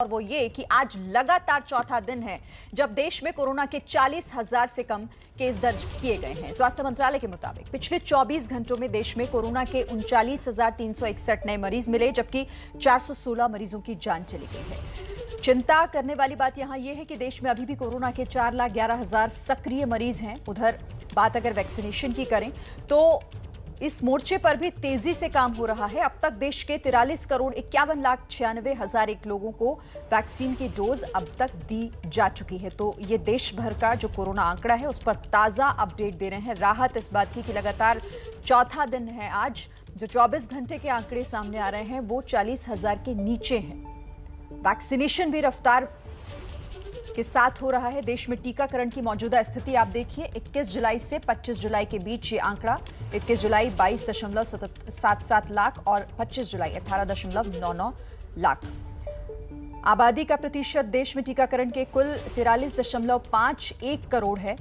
और वो ये कि आज लगातार चौथा दिन है जब देश में कोरोना के 40,000 से कम केस दर्ज किए गए हैं। स्वास्थ्य मंत्रालय के मुताबिक पिछले 24 घंटों में देश में कोरोना के 39,361 नए मरीज मिले, जबकि 416 मरीजों की जान चली गई है। चिंता करने वाली बात यहां यह है कि देश में अभी भी कोरोना के 4,11,000 सक्रिय मरीज हैं। उधर बात अगर वैक्सीनेशन की करें तो इस मोर्चे पर भी तेजी से काम हो रहा है। अब तक देश के 43,51,96,001 लोगों को वैक्सीन की डोज अब तक दी जा चुकी है। तो ये देश भर का जो कोरोना आंकड़ा है उस पर ताजा अपडेट दे रहे हैं। राहत इस बात की कि लगातार चौथा दिन है आज जो 24 घंटे के आंकड़े सामने आ रहे हैं वो 40,000 के नीचे हैं। वैक्सीनेशन भी रफ्तार के साथ हो रहा है। देश में टीकाकरण की मौजूदा स्थिति आप देखिए, 21 जुलाई से 25 जुलाई के बीच ये आंकड़ा 21 जुलाई 22.77 लाख और 25 जुलाई 18.99 लाख। आबादी का प्रतिशत देश में टीकाकरण के कुल 43.51 करोड़ है।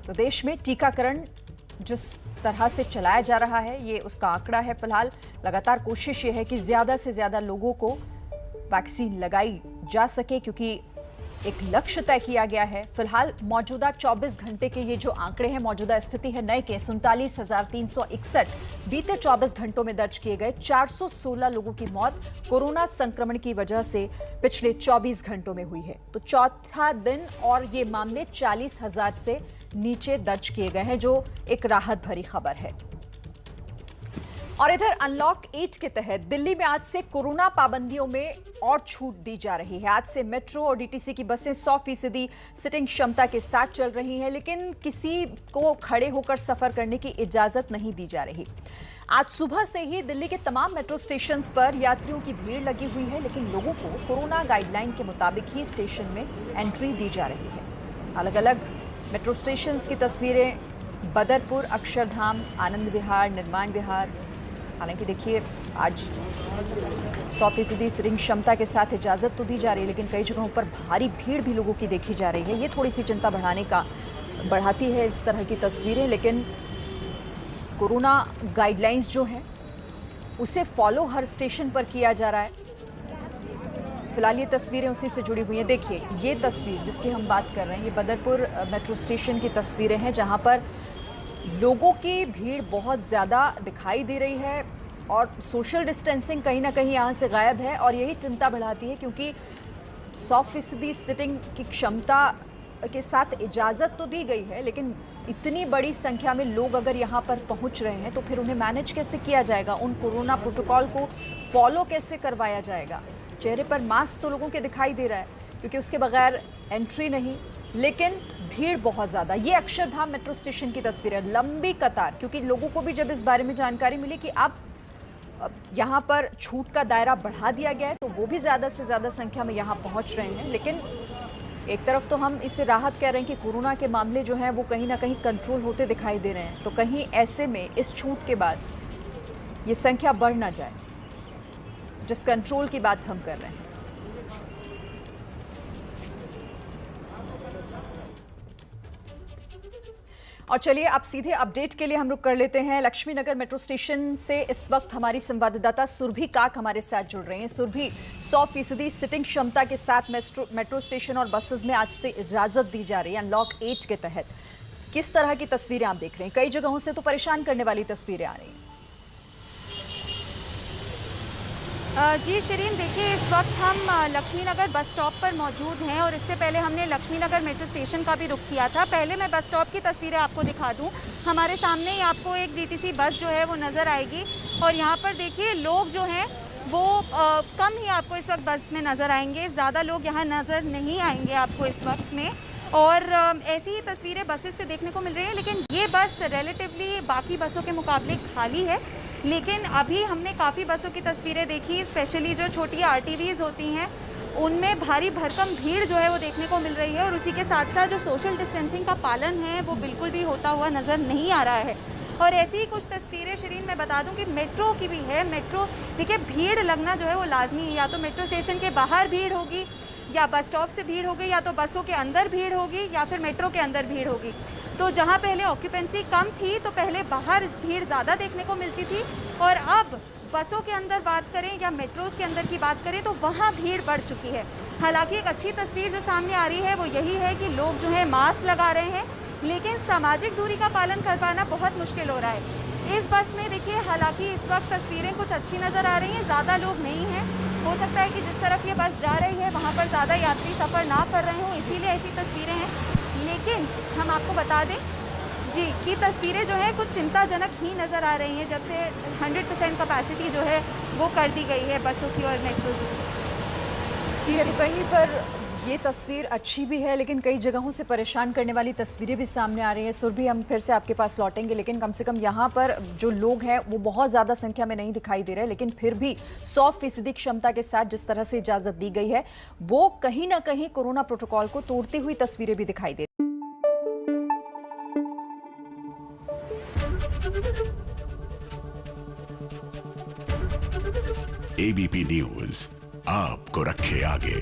तो देश में टीकाकरण जिस तरह से चलाया जा रहा है ये उसका आंकड़ा है। फिलहाल लगातार कोशिश ये है कि ज्यादा से ज्यादा लोगों को वैक्सीन लगाई जा सके, क्योंकि एक लक्ष्य तय किया गया है। फिलहाल मौजूदा 24 घंटे के ये जो आंकड़े हैं, मौजूदा स्थिति है नए केस 39,361 बीते 24 घंटों में दर्ज किए गए। 416 लोगों की मौत कोरोना संक्रमण की वजह से पिछले 24 घंटों में हुई है। तो चौथा दिन और ये मामले 40,000 से नीचे दर्ज किए गए हैं, जो एक राहत भरी खबर है। और इधर अनलॉक 8 के तहत दिल्ली में आज से कोरोना पाबंदियों में और छूट दी जा रही है। आज से मेट्रो और डीटीसी की बसें 100% सिटिंग क्षमता के साथ चल रही हैं, लेकिन किसी को खड़े होकर सफर करने की इजाजत नहीं दी जा रही। आज सुबह से ही दिल्ली के तमाम मेट्रो स्टेशन पर यात्रियों की भीड़ लगी हुई है, लेकिन लोगों को कोरोना गाइडलाइन के मुताबिक ही स्टेशन में एंट्री दी जा रही है। अलग अलग मेट्रो स्टेशन की तस्वीरें बदरपुर, अक्षरधाम, आनंद विहार, निर्माण विहार। हालांकि देखिए आज 100% सिटिंग क्षमता के साथ इजाजत तो दी जा रही है, लेकिन कई जगहों पर भारी भीड़ भी लोगों की देखी जा रही है। ये थोड़ी सी चिंता बढ़ाती है इस तरह की तस्वीरें, लेकिन कोरोना गाइडलाइंस जो है उसे फॉलो हर स्टेशन पर किया जा रहा है। फिलहाल ये तस्वीरें उसी से जुड़ी हुई हैं। देखिए ये तस्वीर जिसकी हम बात कर रहे हैं, ये बदरपुर मेट्रो स्टेशन की तस्वीरें हैं, जहां पर लोगों की भीड़ बहुत ज़्यादा दिखाई दे रही है और सोशल डिस्टेंसिंग कहीं ना कहीं यहाँ से गायब है। और यही चिंता बढ़ाती है, क्योंकि 100% सिटिंग की क्षमता के साथ इजाज़त तो दी गई है, लेकिन इतनी बड़ी संख्या में लोग अगर यहाँ पर पहुँच रहे हैं तो फिर उन्हें मैनेज कैसे किया जाएगा, उन कोरोना प्रोटोकॉल को फॉलो कैसे करवाया जाएगा। चेहरे पर मास्क तो लोगों के दिखाई दे रहा है, क्योंकि उसके बगैर एंट्री नहीं, लेकिन भीड़ बहुत ज़्यादा। ये अक्षरधाम मेट्रो स्टेशन की तस्वीर है, लंबी कतार, क्योंकि लोगों को भी जब इस बारे में जानकारी मिली कि अब यहाँ पर छूट का दायरा बढ़ा दिया गया है, तो वो भी ज़्यादा से ज़्यादा संख्या में यहाँ पहुँच रहे हैं। लेकिन एक तरफ तो हम इसे राहत कह रहे हैं कि कोरोना के मामले जो हैं वो कहीं ना कहीं कंट्रोल होते दिखाई दे रहे हैं, तो कहीं ऐसे में इस छूट के बाद ये संख्या बढ़ ना जाए, जिस कंट्रोल की बात हम कर रहे हैं। और चलिए अब सीधे अपडेट के लिए हम रुक कर लेते हैं लक्ष्मीनगर मेट्रो स्टेशन से। इस वक्त हमारी संवाददाता सुरभि काक हमारे साथ जुड़ रहे हैं। सुरभि, 100% सिटिंग क्षमता के साथ मेट्रो स्टेशन और बसेस में आज से इजाजत दी जा रही है अनलॉक 8 के तहत। किस तरह की तस्वीरें आप देख रहे हैं? कई जगहों से तो परेशान करने वाली तस्वीरें आ रही हैं। जी शिरीन, देखिए इस वक्त हम लक्ष्मीनगर बस स्टॉप पर मौजूद हैं और इससे पहले हमने लक्ष्मीनगर मेट्रो स्टेशन का भी रुख किया था। पहले मैं बस स्टॉप की तस्वीरें आपको दिखा दूं। हमारे सामने ही आपको एक डीटीसी बस जो है वो नज़र आएगी और यहाँ पर देखिए लोग जो हैं वो कम ही आपको इस वक्त बस में नज़र आएंगे। ज़्यादा लोग यहाँ नज़र नहीं आएंगे आपको इस वक्त में। और ऐसी ही तस्वीरें बसेस से देखने को मिल रही हैं, लेकिन ये बस रिलेटिवली बाकी बसों के मुकाबले खाली है। लेकिन अभी हमने काफ़ी बसों की तस्वीरें देखी, स्पेशली जो छोटी आरटीवीज़ होती हैं उनमें भारी भरकम भीड़ जो है वो देखने को मिल रही है। और उसी के साथ साथ जो सोशल डिस्टेंसिंग का पालन है वो बिल्कुल भी होता हुआ नज़र नहीं आ रहा है। और ऐसी ही कुछ तस्वीरें शिरीन मैं बता दूं कि मेट्रो की भी है। मेट्रो देखिए भीड़ लगना जो है वो लाजमी है, या तो मेट्रो स्टेशन के बाहर भीड़ होगी, या बस स्टॉप से भीड़ होगी, या तो बसों के अंदर भीड़ होगी, या फिर मेट्रो के अंदर भीड़ होगी। तो जहां पहले ऑक्यूपेंसी कम थी तो पहले बाहर भीड़ ज़्यादा देखने को मिलती थी, और अब बसों के अंदर बात करें या मेट्रोज़ के अंदर की बात करें तो वहाँ भीड़ बढ़ चुकी है। हालांकि एक अच्छी तस्वीर जो सामने आ रही है वो यही है कि लोग जो है मास्क लगा रहे हैं, लेकिन सामाजिक दूरी का पालन कर पाना बहुत मुश्किल हो रहा है। इस बस में देखिए, हालांकि इस वक्त तस्वीरें कुछ अच्छी नज़र आ रही हैं, ज़्यादा लोग नहीं हैं। हो सकता है कि जिस तरफ ये बस जा रही है वहाँ पर ज़्यादा यात्री सफ़र ना कर रहे हों, इसीलिए ऐसी तस्वीरें हैं। लेकिन हम आपको बता दें जी कि तस्वीरें जो है कुछ चिंताजनक ही नज़र आ रही हैं जब से 100% कैपेसिटी जो है वो कर दी गई है बसों की और मेट्रोज़ की। जी, तो कहीं पर ये तस्वीर अच्छी भी है, लेकिन कई जगहों से परेशान करने वाली तस्वीरें भी सामने आ रही हैं। सुरभि, हम फिर से आपके पास लौटेंगे, लेकिन कम से कम यहाँ पर जो लोग हैं वो बहुत ज़्यादा संख्या में नहीं दिखाई दे रहे, लेकिन फिर भी 100% क्षमता के साथ जिस तरह से इजाज़त दी गई है वो कहीं ना कहीं कोरोना प्रोटोकॉल को तोड़ती हुई तस्वीरें भी दिखाई दे रही। एबीपी न्यूज आपको रखे आगे।